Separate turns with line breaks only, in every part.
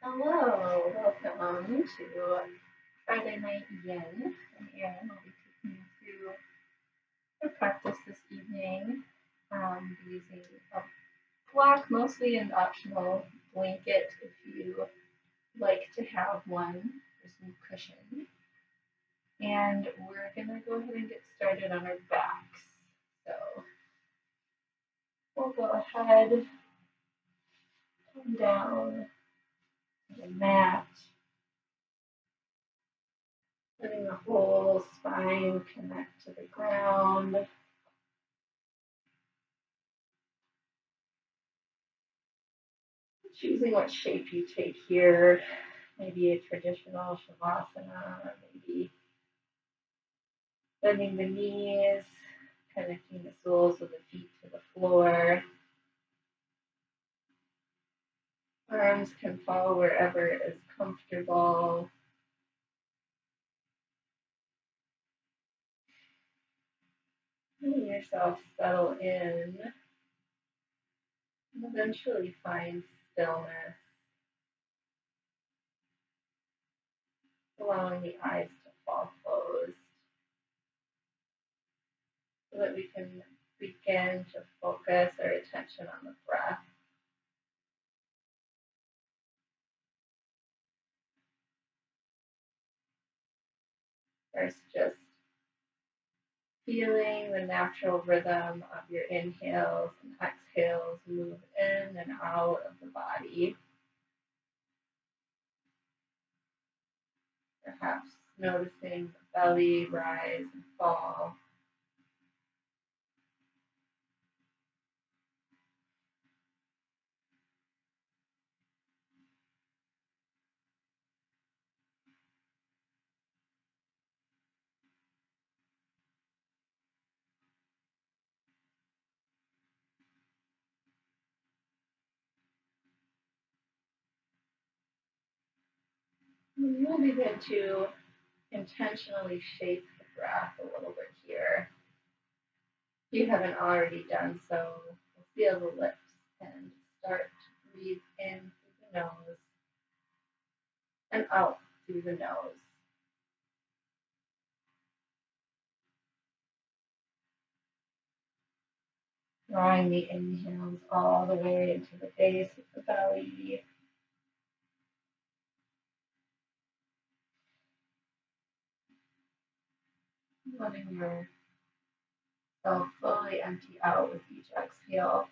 Hello, welcome to Friday Night Yin. I'm Erin. I'll be taking you through the practice this evening. Using a block, mostly an optional blanket if you like to have one for some cushion. And we're gonna go ahead and get started on our backs. So we'll go ahead, come down the mat, letting the whole spine connect to the ground. Choosing what shape you take here, maybe a traditional shavasana, or maybe bending the knees, connecting the soles of the feet to the floor. Arms can fall wherever is comfortable. Letting yourself settle in and eventually find stillness, allowing the eyes to fall closed so that we can begin to focus our attention on the breath. First, just feeling the natural rhythm of your inhales and exhales move in and out of the body. Perhaps noticing the belly rise and fall. And you'll begin to intentionally shape the breath a little bit here. If you haven't already done so, feel the lips and start to breathe in through the nose and out through the nose. Drawing the inhales all the way into the base of the belly. Letting yourself slowly empty out with each exhale.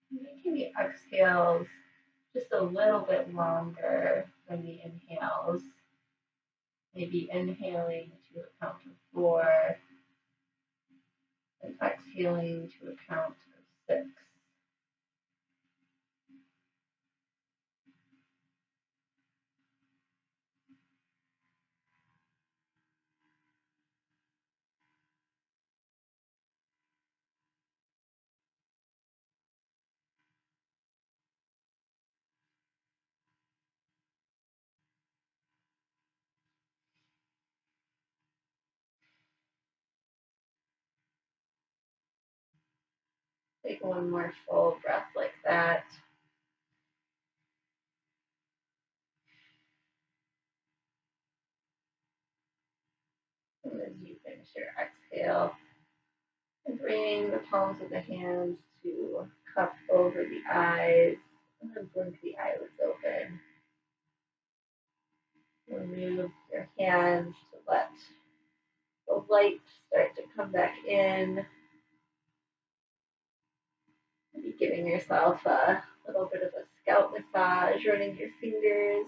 Making the exhales just a little bit longer than the inhales. Maybe inhaling to a count of 4 and exhaling to a count of 6. Take one more full breath like that. And as you finish your exhale, bring the palms of the hands to cup over the eyes and then blink the eyelids open. Remove your hands to let the light start to come back in. Maybe giving yourself a little bit of a scalp massage, running your fingers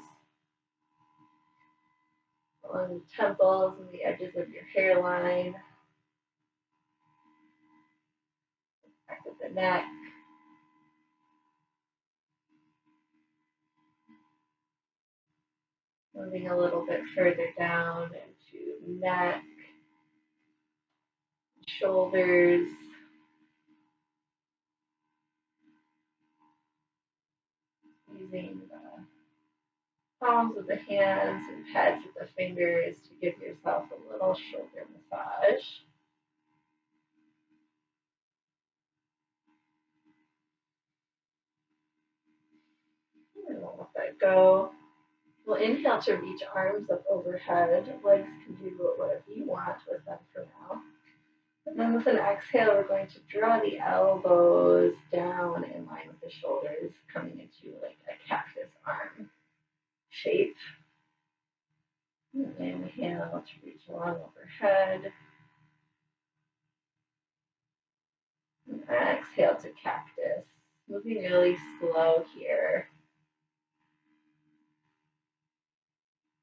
along the temples and the edges of your hairline, back of the neck. Moving a little bit further down into neck, shoulders, using palms of the hands and pads of the fingers to give yourself a little shoulder massage. And we'll let that go. We'll inhale to reach arms up overhead. Legs can do whatever you want with them for now. And then with an exhale, we're going to draw the elbows down in line with the shoulders, coming into like a cactus arm shape. And inhale to reach along overhead. And exhale to cactus. Moving really slow here.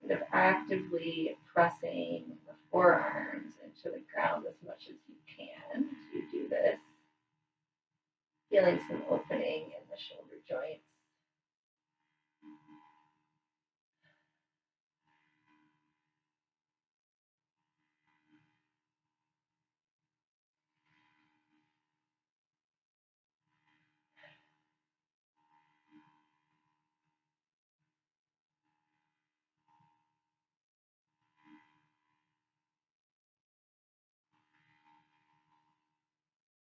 Kind of actively pressing the forearms into the ground as much as you can as you do this. Feeling some opening in the shoulder joints.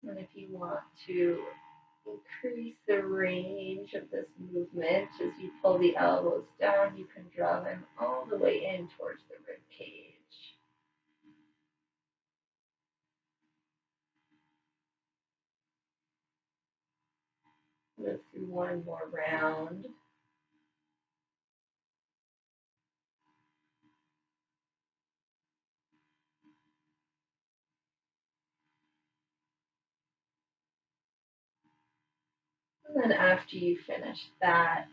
And if you want to increase the range of this movement as you pull the elbows down, you can draw them all the way in towards the rib cage. Move through one more round. And then after you finish that,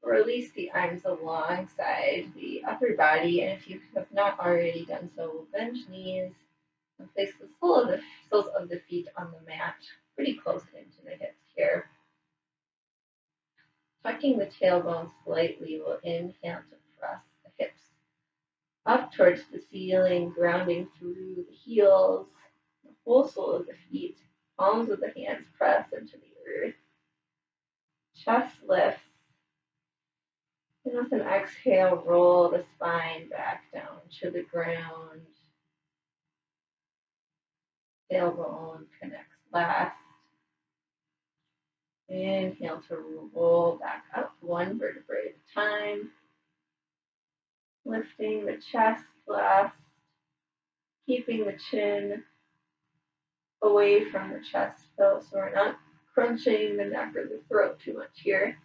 release the arms alongside the upper body, and if you have not already done so, we'll bend knees and place the soles of the feet on the mat, pretty close into the hips here. Tucking the tailbone slightly, we'll inhale to press the hips up towards the ceiling, grounding through the heels, the whole sole of the feet, palms of the hands press into the earth. Chest lifts. And with an exhale, roll the spine back down to the ground. Tailbone connects last. Inhale to roll back up one vertebrae at a time. Lifting the chest last. Keeping the chin away from the chest though, so we're not crunching the neck or the throat too much here.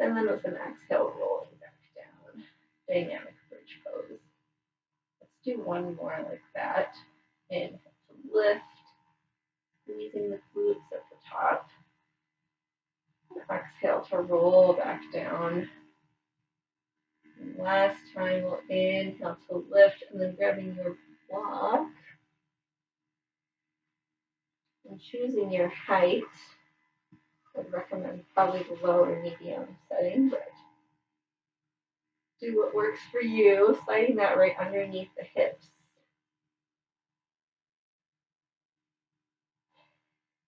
And then with an exhale, rolling back down. Dynamic bridge pose. Let's do one more like that. Inhale to lift. Squeezing the glutes at the top. Exhale to roll back down. And last time, we'll inhale to lift and then grabbing your block and choosing your height. I'd recommend probably the low or medium setting, but do what works for you, sliding that right underneath the hips.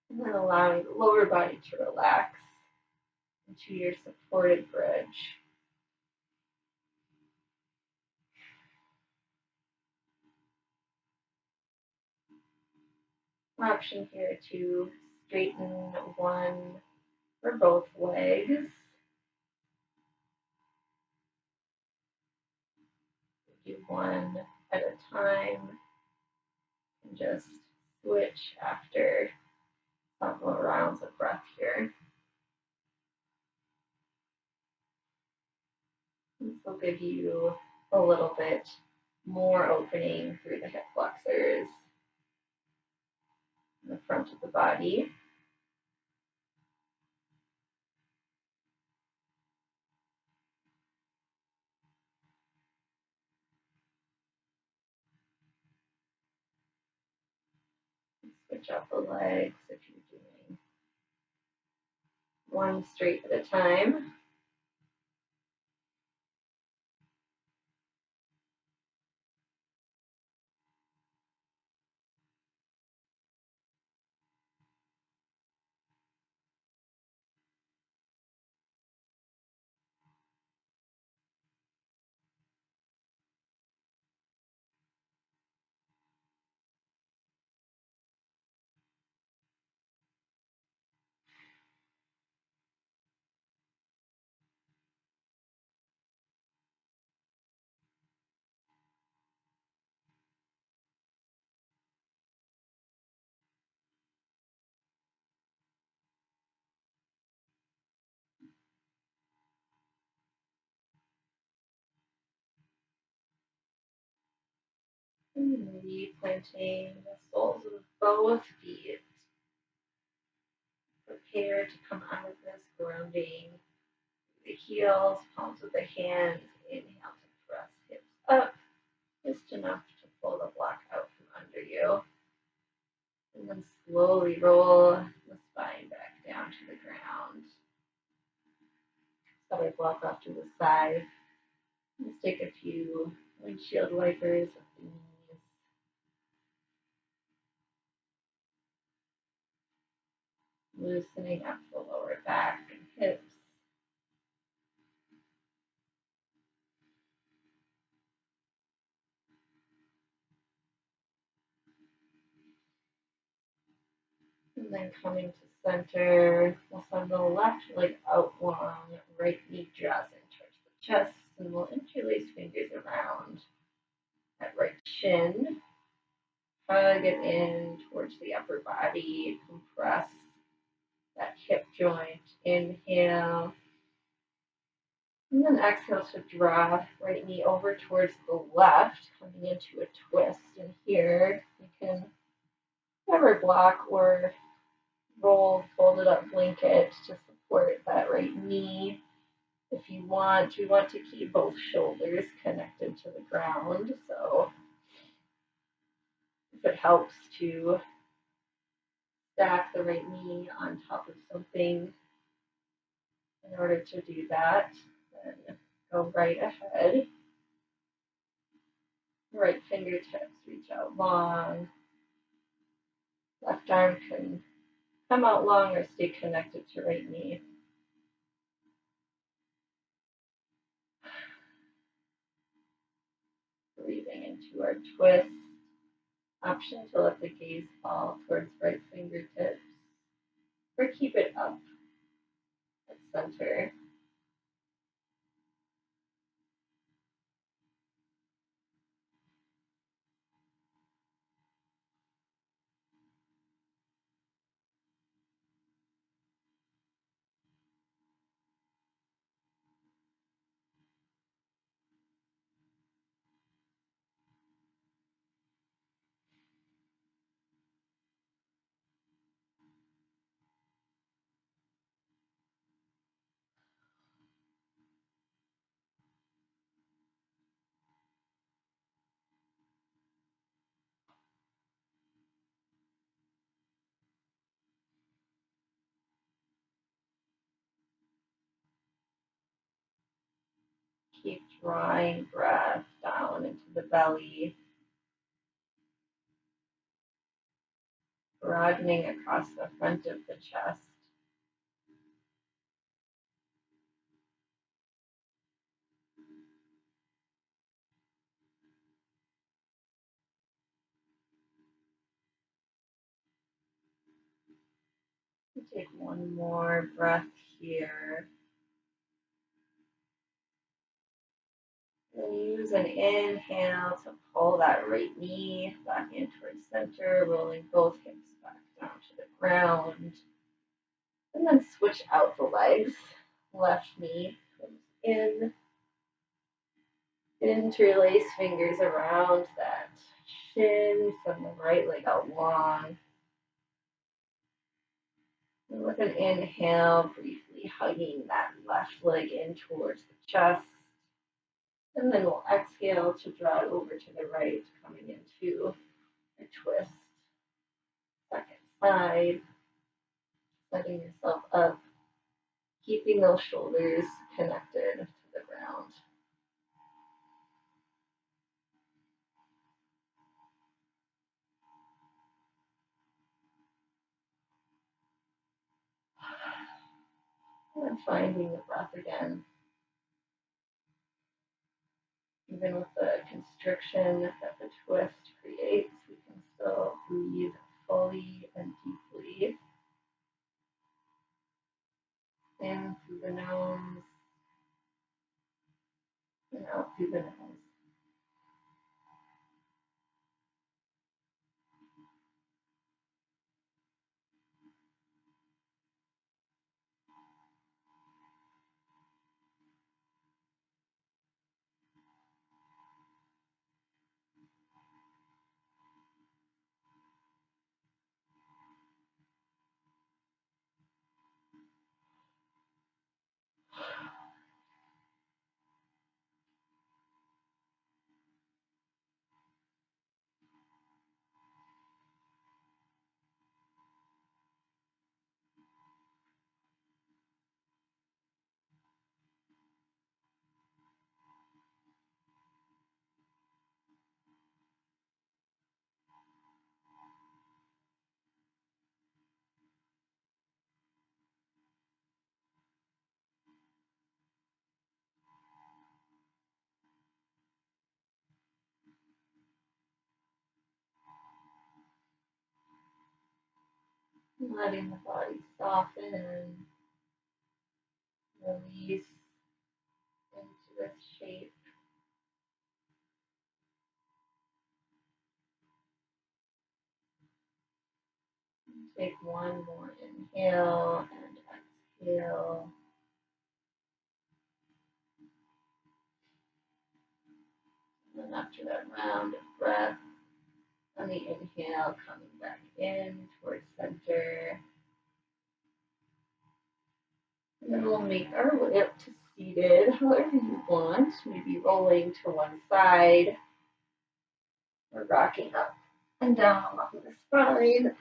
And then allowing the lower body to relax into your supported bridge. Option here to straighten one or both legs. Do one at a time and just switch after several rounds of breath here. This will give you a little bit more opening through the hip flexors in the front of the body. Switch up the legs if you're doing one straight at a time. And maybe planting the soles of both feet. Prepare to come out of this grounding. The heels, palms of the hands. Inhale to press hips up, just enough to pull the block out from under you. And then slowly roll the spine back down to the ground. Set our block off to the side. Let's take a few windshield wipers with the knees. Loosening up the lower back and hips. And then coming to center, we'll send the left leg out long, right knee draws in towards the chest, and we'll interlace fingers around that right shin. Hug it in towards the upper body, compress that hip joint. Inhale. And then exhale to draw right knee over towards the left, coming into a twist. And here you can never block or roll folded up blanket to support that right knee. If you want, we want to keep both shoulders connected to the ground. So if it helps to stack the right knee on top of something in order to do that, then go right ahead. Right fingertips reach out long. Left arm can come out long or stay connected to right knee. Breathing into our twist. Option to let the gaze fall towards right fingertips or keep it up at center. Keep drawing breath down into the belly, broadening across the front of the chest. Take one more breath here. And use an inhale to pull that right knee back in towards center, rolling both hips back down to the ground. And then switch out the legs. Left knee comes in. Interlace fingers around that shin. Send the right leg out long. And with an inhale, briefly hugging that left leg in towards the chest. And then we'll exhale to draw it over to the right, coming into a twist. Second side, setting yourself up, keeping those shoulders connected to the ground. And finding the breath again. Even with the constriction that the twist creates, we can still breathe fully and deeply. In through the nose and out through the nose. letting the body soften, release into its shape. Take one more inhale and exhale. And then after that round of breath, on the inhale, coming back in towards center. And then we'll make our way up to seated, however you want. Maybe rolling to one side or rocking up and down along the spine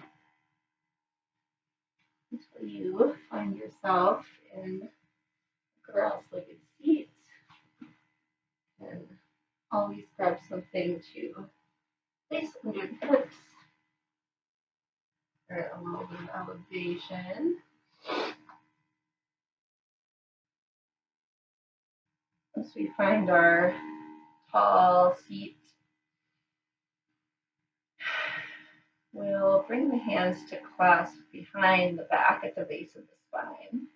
until you find yourself in a cross-legged seat. And always grab something to place under the hips or a little bit of elevation. Once we find our tall seat, we'll bring the hands to clasp behind the back at the base of the spine.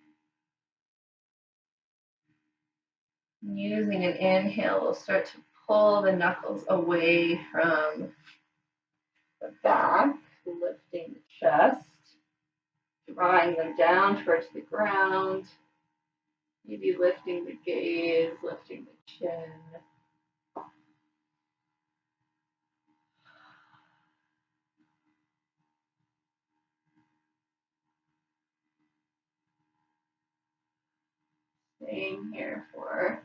Using an inhale, we'll start to pull the knuckles away from the back, lifting the chest, drawing them down towards the ground, maybe lifting the gaze, lifting the chin. Staying here for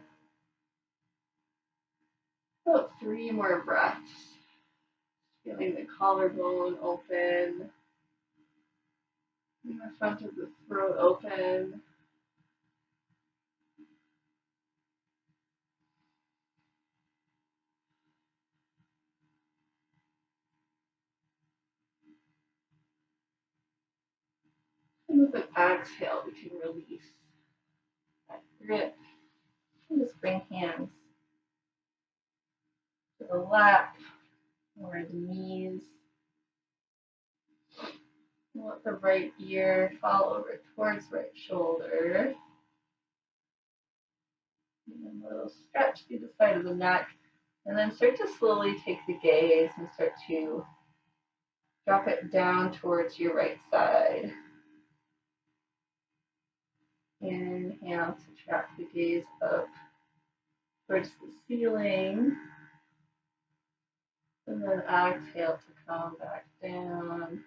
about 3 more breaths. Feeling the collarbone open, and the front of the throat open. And with an exhale, we can release that grip. And just bring hands to the lap or the knees. Let the right ear fall over towards right shoulder. And then a little stretch through the side of the neck. And then start to slowly take the gaze and start to drop it down towards your right side. Inhale to track the gaze up towards the ceiling. And then exhale to come back down.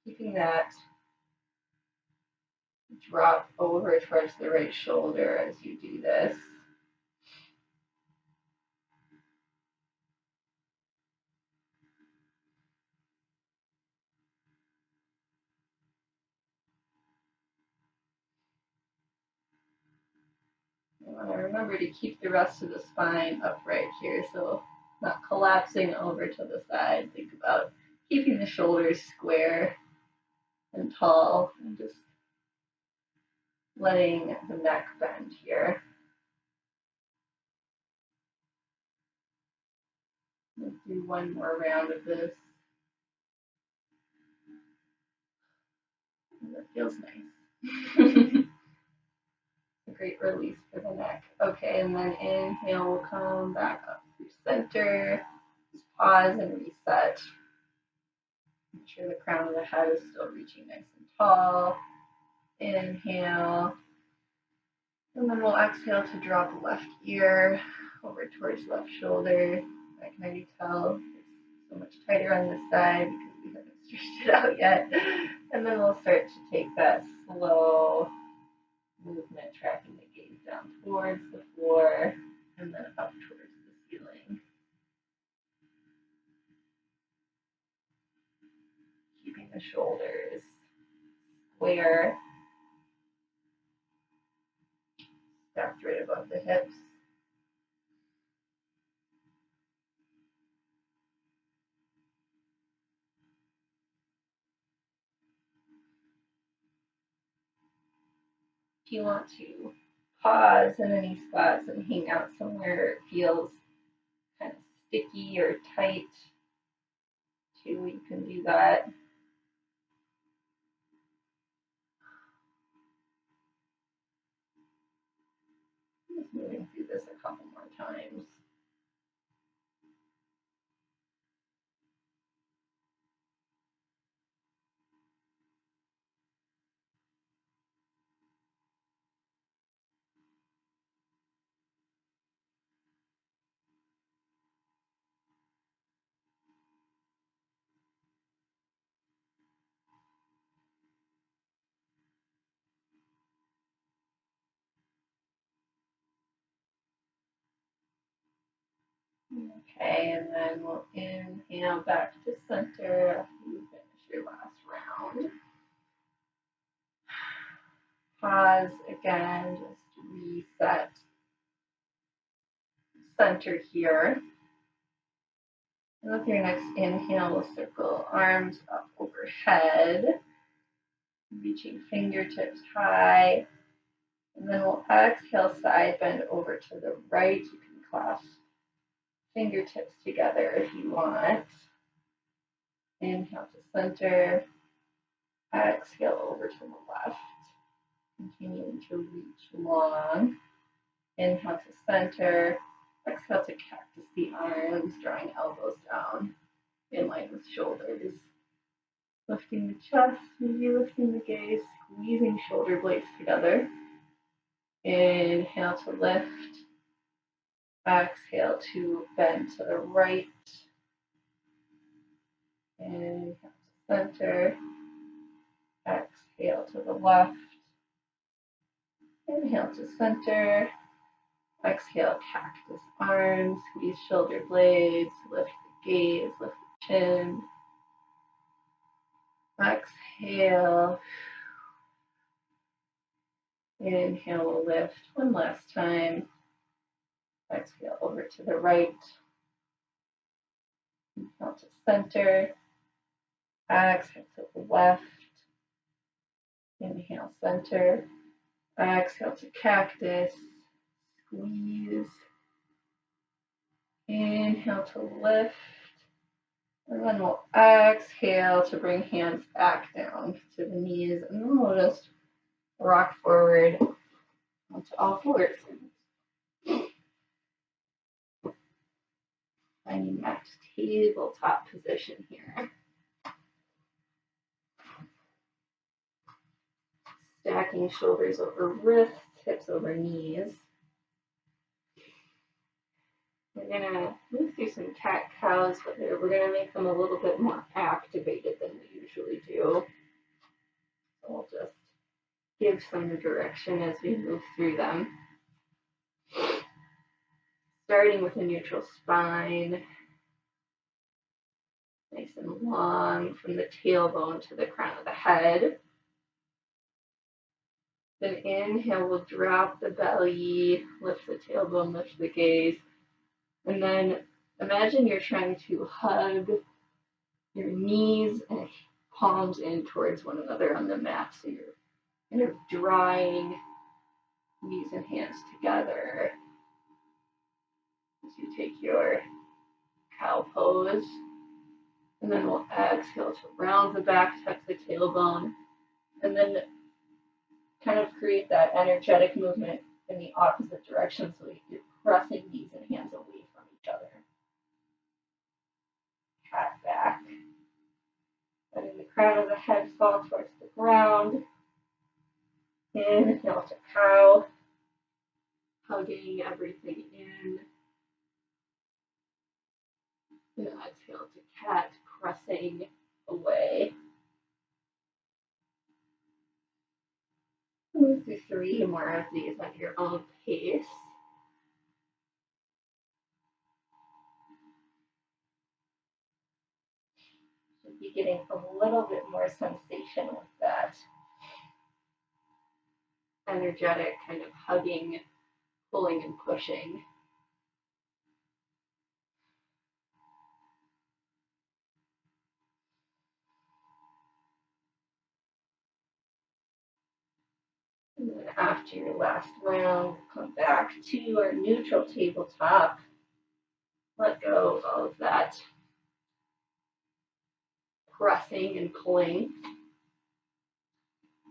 Keeping that drop over towards the right shoulder as you do this. You want to remember to keep the rest of the spine upright here, so not collapsing over to the side. Think about keeping the shoulders square and tall, and just letting the neck bend here. Let's do one more round of this. That feels nice. A great release for the neck. Okay, and then inhale, we'll come back up through center. Just pause and reset. Make sure the crown of the head is still reaching nice and tall. Inhale. And then we'll exhale to drop the left ear over towards left shoulder. I can already tell it's so much tighter on this side because we haven't stretched it out yet. And then we'll start to take that slow movement, tracking the gaze down towards the floor and then up towards the ceiling. Keeping the shoulders square, stacked right above the hips. If you want to pause in any spots and hang out somewhere it feels kind of sticky or tight, too, you can do that. times. Okay, and then we'll inhale back to center after you finish your last round. Pause again, just reset center here. And with your next inhale, we'll circle arms up overhead, reaching fingertips high. And then we'll exhale, side bend over to the right. You can clasp fingertips together if you want. Inhale to center. Exhale over to the left. Continuing to reach long. Inhale to center. Exhale to cactus the arms, drawing elbows down in line with shoulders. Lifting the chest, maybe lifting the gaze, squeezing shoulder blades together. Inhale to lift. Exhale to bend to the right. Inhale to center. Exhale to the left. Inhale to center. Exhale, cactus arms, squeeze shoulder blades, lift the gaze, lift the chin. Exhale. Inhale, lift one last time. Exhale over to the right. Inhale to center. Exhale to the left. Inhale, center. Exhale to cactus. Squeeze. Inhale to lift. And then we'll exhale to bring hands back down to the knees. And then we'll just rock forward onto all fours. Finding that tabletop position here. Stacking shoulders over wrists, hips over knees. We're going to move through some cat-cows, but we're going to make them a little bit more activated than we usually do. So we'll just give some direction as we move through them. Starting with a neutral spine, nice and long from the tailbone to the crown of the head. Then inhale, we'll drop the belly, lift the tailbone, lift the gaze. And then imagine you're trying to hug your knees and palms in towards one another on the mat. So you're kind of drawing knees and hands together as you take your cow pose. And then we'll exhale to round the back, tuck the tailbone, and then kind of create that energetic movement in the opposite direction. So you're pressing knees and hands away from each other. Cat back. Letting the crown of the head fall towards the ground. Inhale to cow. Hugging everything in. And exhale to cat, pressing away. Move through 3 more of these at your own pace. Should be getting a little bit more sensation with that energetic kind of hugging, pulling and pushing. And then after your last round, come back to our neutral tabletop. Let go of that pressing and pulling.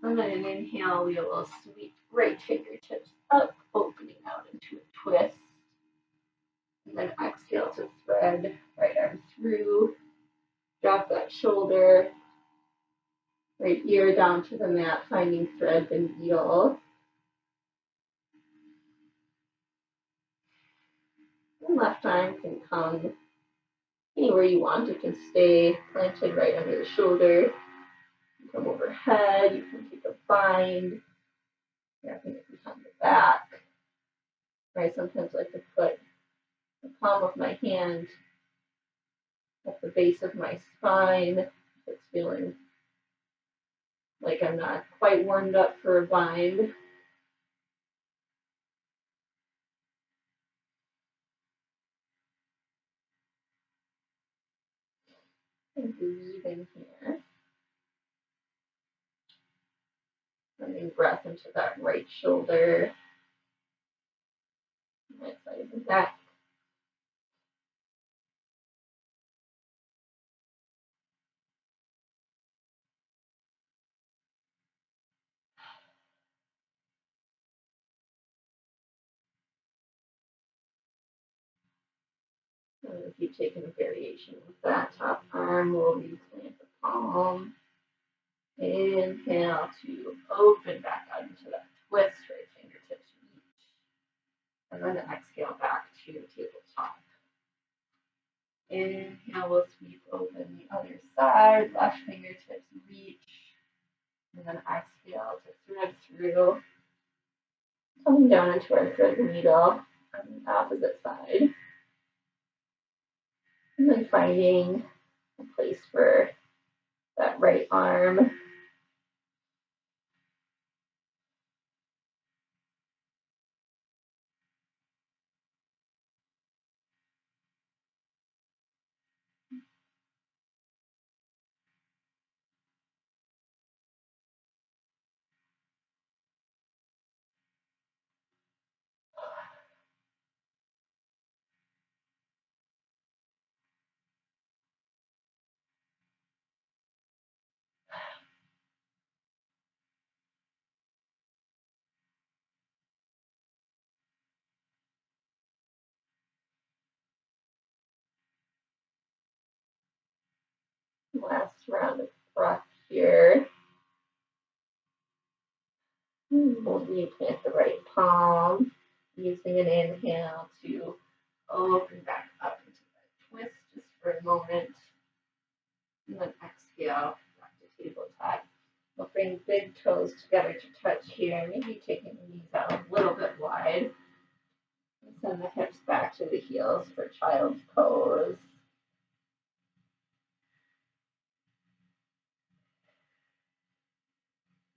And then an inhale, we will sweep right fingertips up, opening out into a twist. And then exhale to thread right arm through, drop that shoulder, right ear down to the mat, finding thread and needle. And left arm can come anywhere you want. It can stay planted right under the shoulder. You can come overhead, you can take a bind, wrapping it behind the back. I sometimes like to put the palm of my hand at the base of my spine if it's feeling like I'm not quite warmed up for a bind. And breathe in here. Sending breath into that right shoulder, right side of the neck. And if you've taken a variation with that top arm, we'll replant the palm. Inhale to open back out into that twist, right fingertips reach. And then exhale back to tabletop. Inhale, we'll sweep open the other side, left fingertips reach. And then exhale to thread through, coming down into our thread needle on the opposite side. And then finding a place for that right arm. Last round of breath here. We'll replant the right palm, using an inhale to open back up into that twist just for a moment. And then exhale back to tabletop. We'll bring big toes together to touch here, maybe taking the knees out a little bit wide. And send the hips back to the heels for child's pose.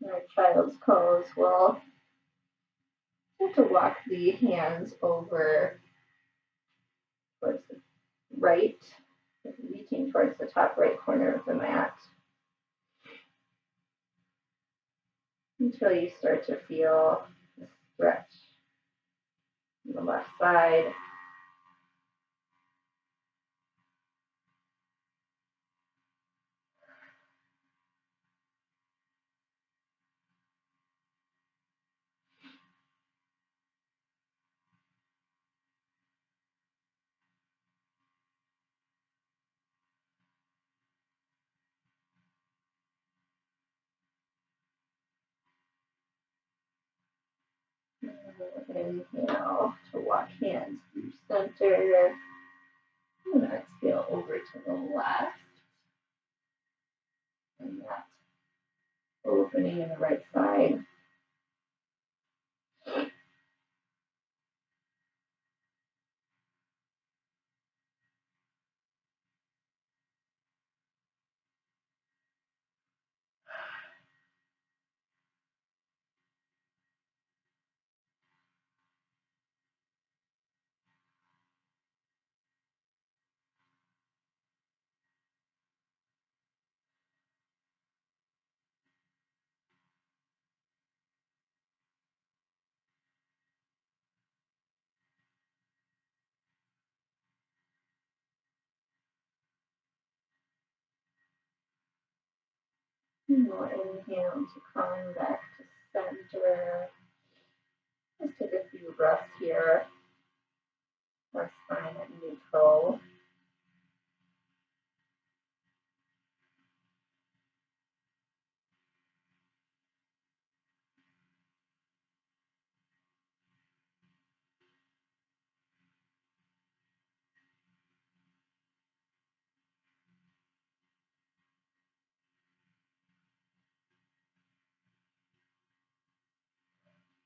In our child's pose, we'll start to walk the hands over towards the right, reaching towards the top right corner of the mat until you start to feel the stretch on the left side. Inhale to walk hands through center. And exhale over to the left. And that opening in the right side. And we'll inhale to come back to center. Let's take a few breaths here. or spine at neutral.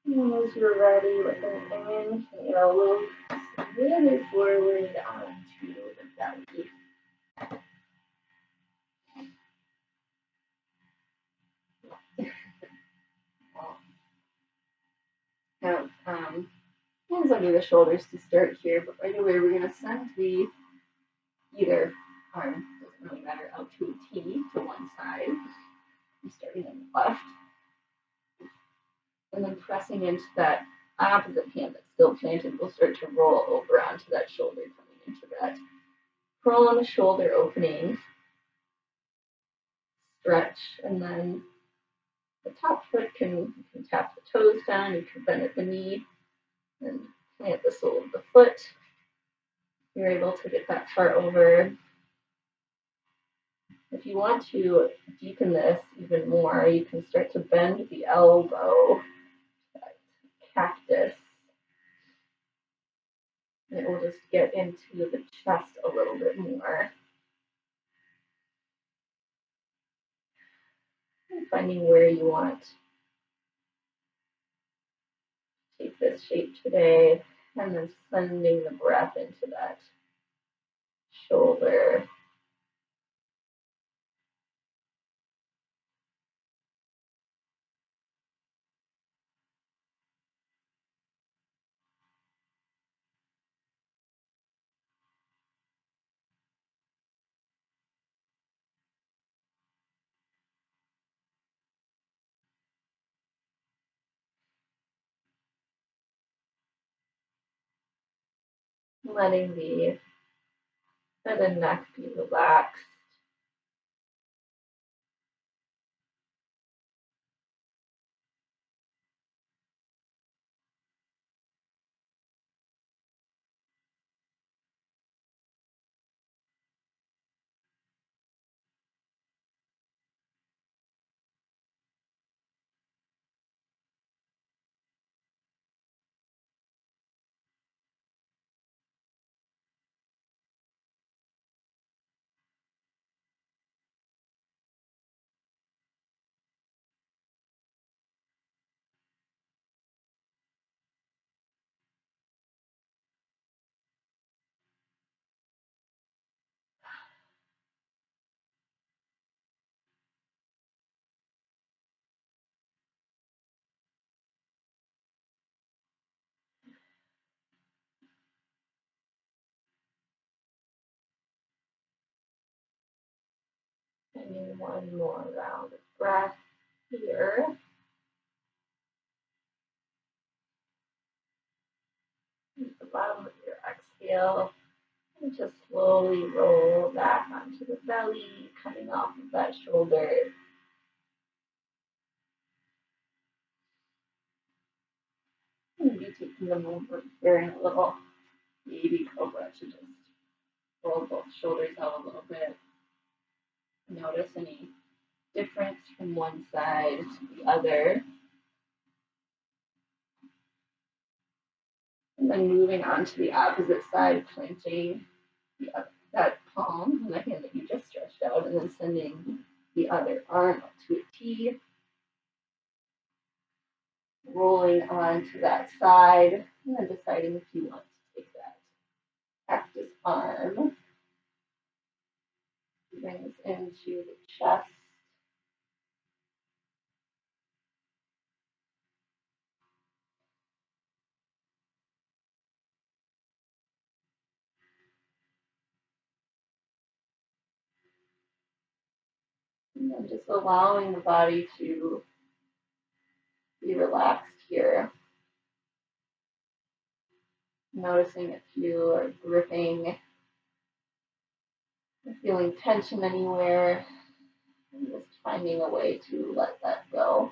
And as you're ready with an inhale, really forward onto the belly. Now, hands under the shoulders to start here, but right away we're going to send the either arm, doesn't really matter, out to a T to one side. I'm starting on the left. And then pressing into that opposite hand that's still planted, we'll start to roll over onto that shoulder, coming into that curl on the shoulder opening, stretch, and then the top foot you can tap the toes down, you can bend at the knee, and plant the sole of the foot. You're able to get that far over. If you want to deepen this even more, you can start to bend the elbow, that cactus. And it will just get into the chest a little bit more. And finding where you want to take this shape today, and then sending the breath into that shoulder. Letting the head and neck be relaxed. And one more round of breath here. At the bottom of your exhale, and just slowly roll back onto the belly, coming off of that shoulder. Maybe taking a moment here in a little baby cobra to just roll both shoulders out a little bit. Notice any difference from one side to the other. And then moving on to the opposite side, planting that palm on the hand that you just stretched out, and then sending the other arm up to a T, rolling onto that side, and then deciding if you want to take that cactus arm, brings into the chest. And then just allowing the body to be relaxed here. Noticing if you are gripping, or feeling tension anywhere, and just finding a way to let that go.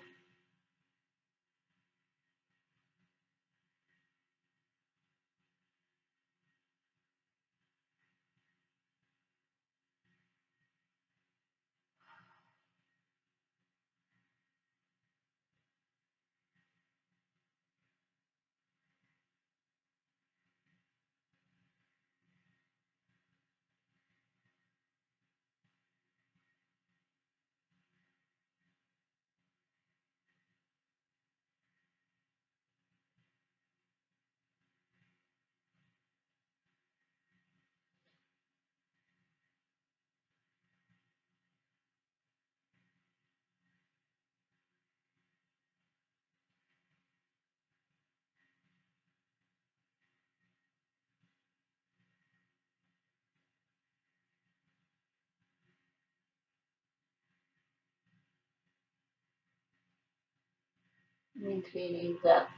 maintaining depth,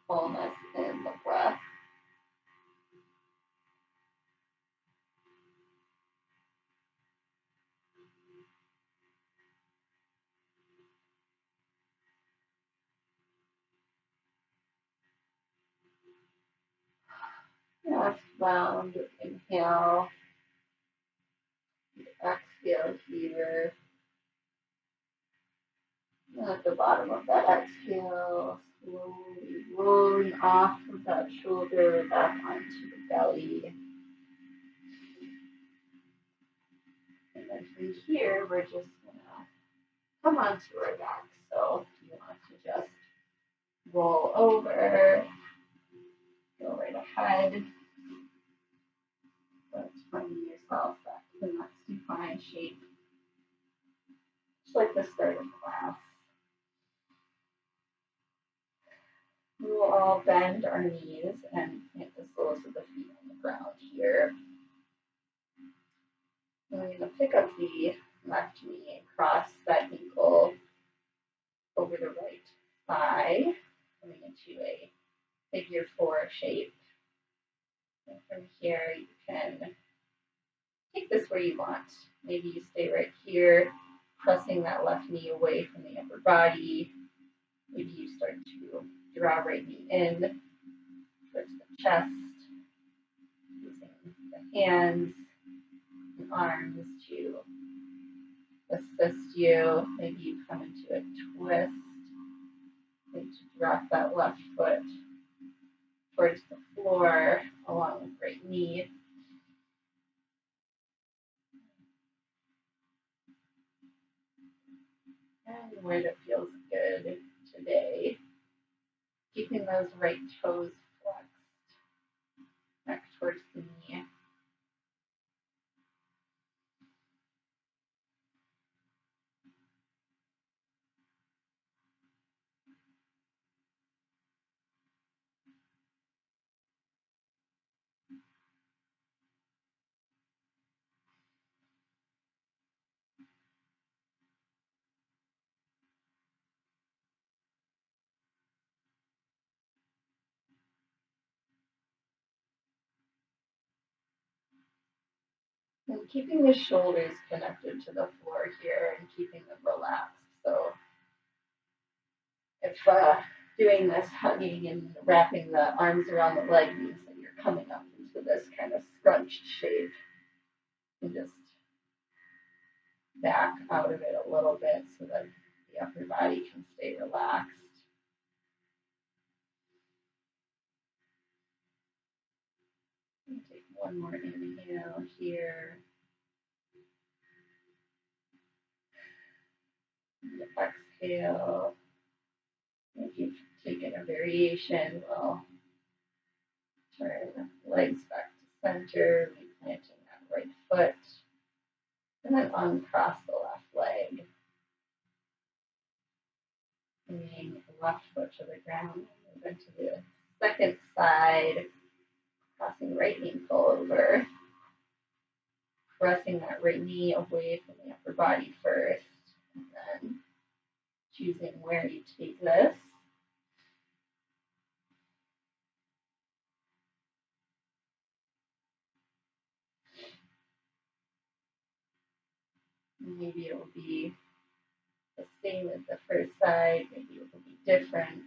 fullness in the breath. Last round, inhale, exhale here. And at the bottom of that exhale, slowly rolling off of that shoulder back onto the belly. And then from here, we're just gonna come onto our back. So if you want to just roll over, go right ahead. But bring yourself back to the next supine shape, just like the start of class. We will all bend our knees and hit the soles of the feet on the ground here. And we're going to pick up the left knee and cross that ankle over the right thigh, coming into a figure four shape. And from here, you can take this where you want. Maybe you stay right here, pressing that left knee away from the upper body. Maybe you start to draw right knee in towards the chest, using the hands and arms to assist you. Maybe you come into a twist and to drop that left foot towards the floor along with right knee. And where that feels good today. Keeping those right toes flexed back towards the knee. And keeping the shoulders connected to the floor here and keeping them relaxed. So if doing this hugging and wrapping the arms around the leg means that you're coming up into this kind of scrunched shape, and just back out of it a little bit so that the upper body can stay relaxed. And take one more inhale here. And exhale. If you've taken a variation, we'll turn legs back to center, replanting that right foot, and then uncross the left leg. Bringing the left foot to the ground, move into the second side, crossing right ankle over, pressing that right knee away from the upper body first, and then choosing where you take this. Maybe it will be the same as the first side, maybe it will be different.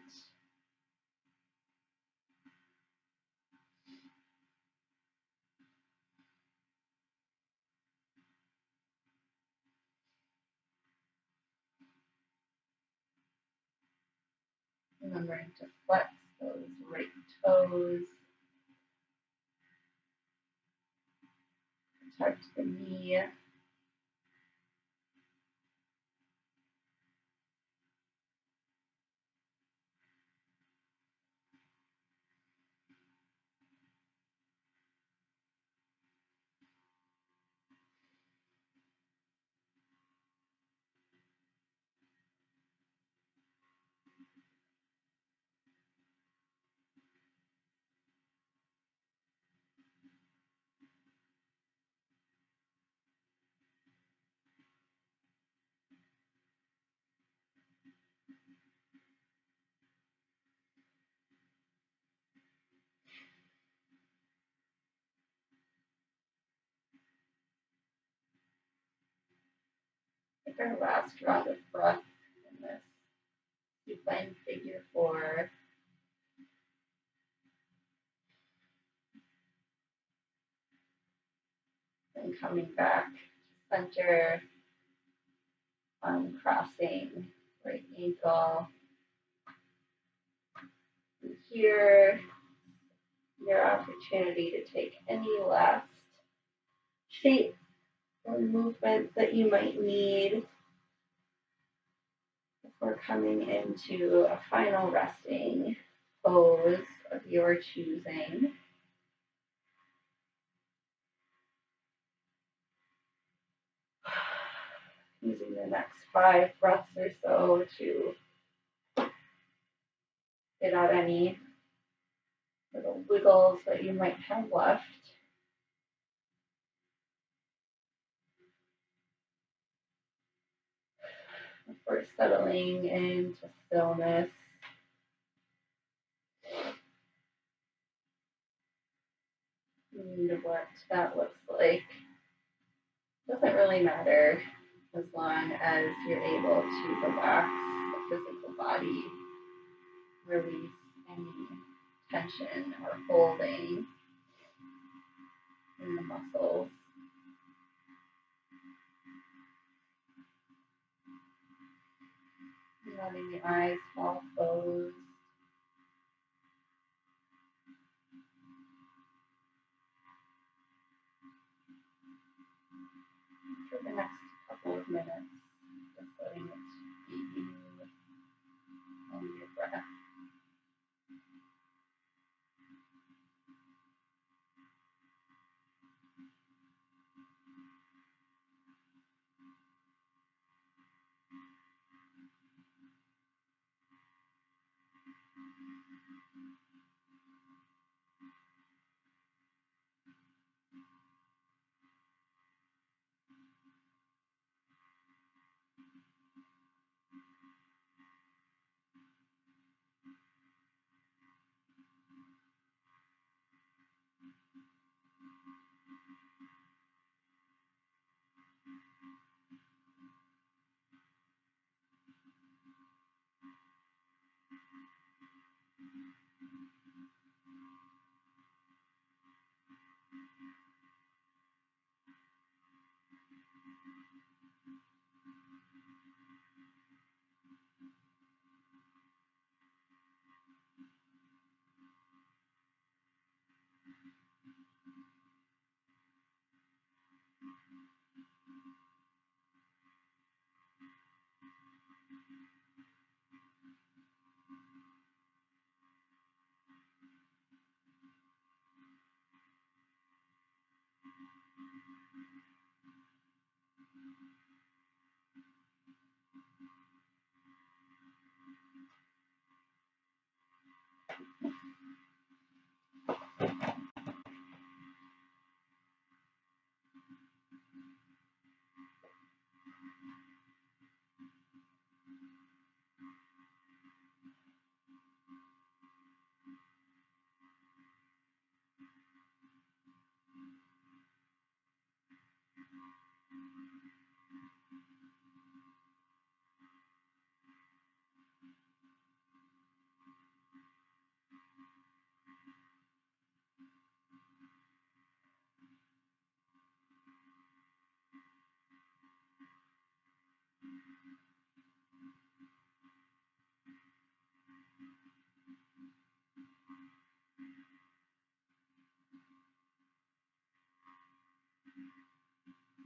Remembering to flex those right toes, protect the knee. take our last round of breath in this supine figure 4. And coming back to center, uncrossing right ankle. And here, your opportunity to take any last shape or movement that you might need before coming into a final resting pose of your choosing. Using the next 5 breaths or so to get out any little wiggles that you might have left. Before settling into stillness. And what that looks like doesn't really matter as long as you're able to relax the physical body, release any tension or holding in the muscles. Letting the eyes fall closed. For the next couple of minutes, just letting it be you and your breath.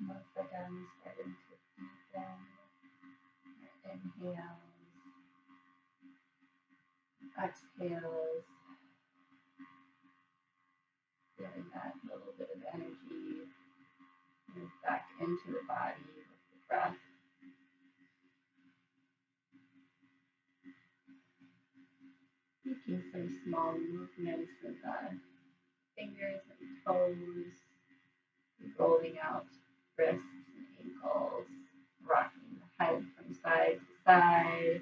Once again, starting to deepen your inhales, exhales, feeling that little bit of energy move back into the body with the breath. Making some small movements with the fingers and toes, rolling out wrists and ankles, rocking the head from side to side.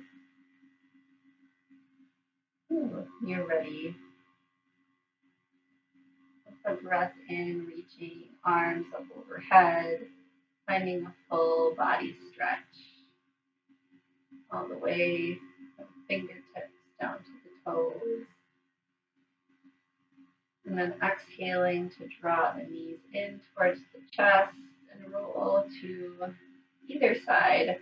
Ooh, you're ready. With the breath in, reaching arms up overhead, finding a full body stretch all the way from fingertips down to the toes. And then exhaling to draw the knees in towards the chest and roll to either side,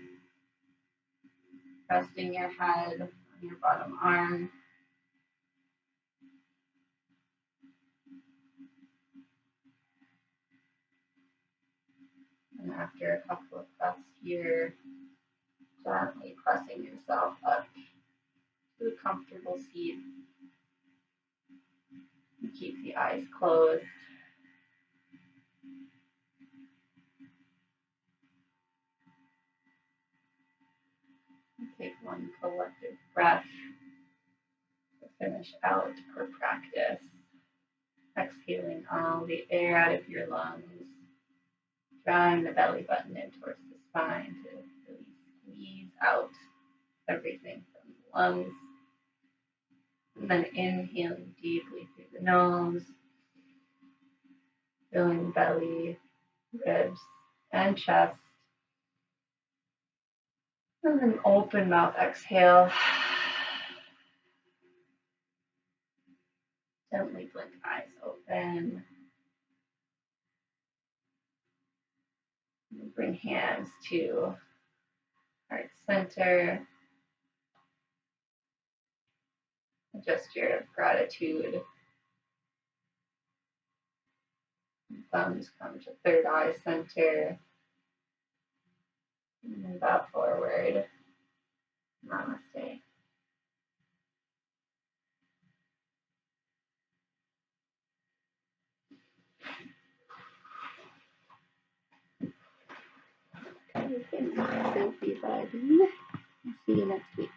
resting your head on your bottom arm. And after a couple of breaths here, gently pressing yourself up to a comfortable seat. And keep the eyes closed. And take one collective breath to finish out our practice. Exhaling all the air out of your lungs, drawing the belly button in towards the spine to really squeeze out everything from the lungs. And then inhaling deeply through the nose, filling belly, ribs, and chest. And then open mouth exhale. Gently blink eyes open. And bring hands to heart center. A gesture of gratitude. Thumbs come to third eye center. And then bow forward. Namaste. Okay, thanks everybody. See you next week.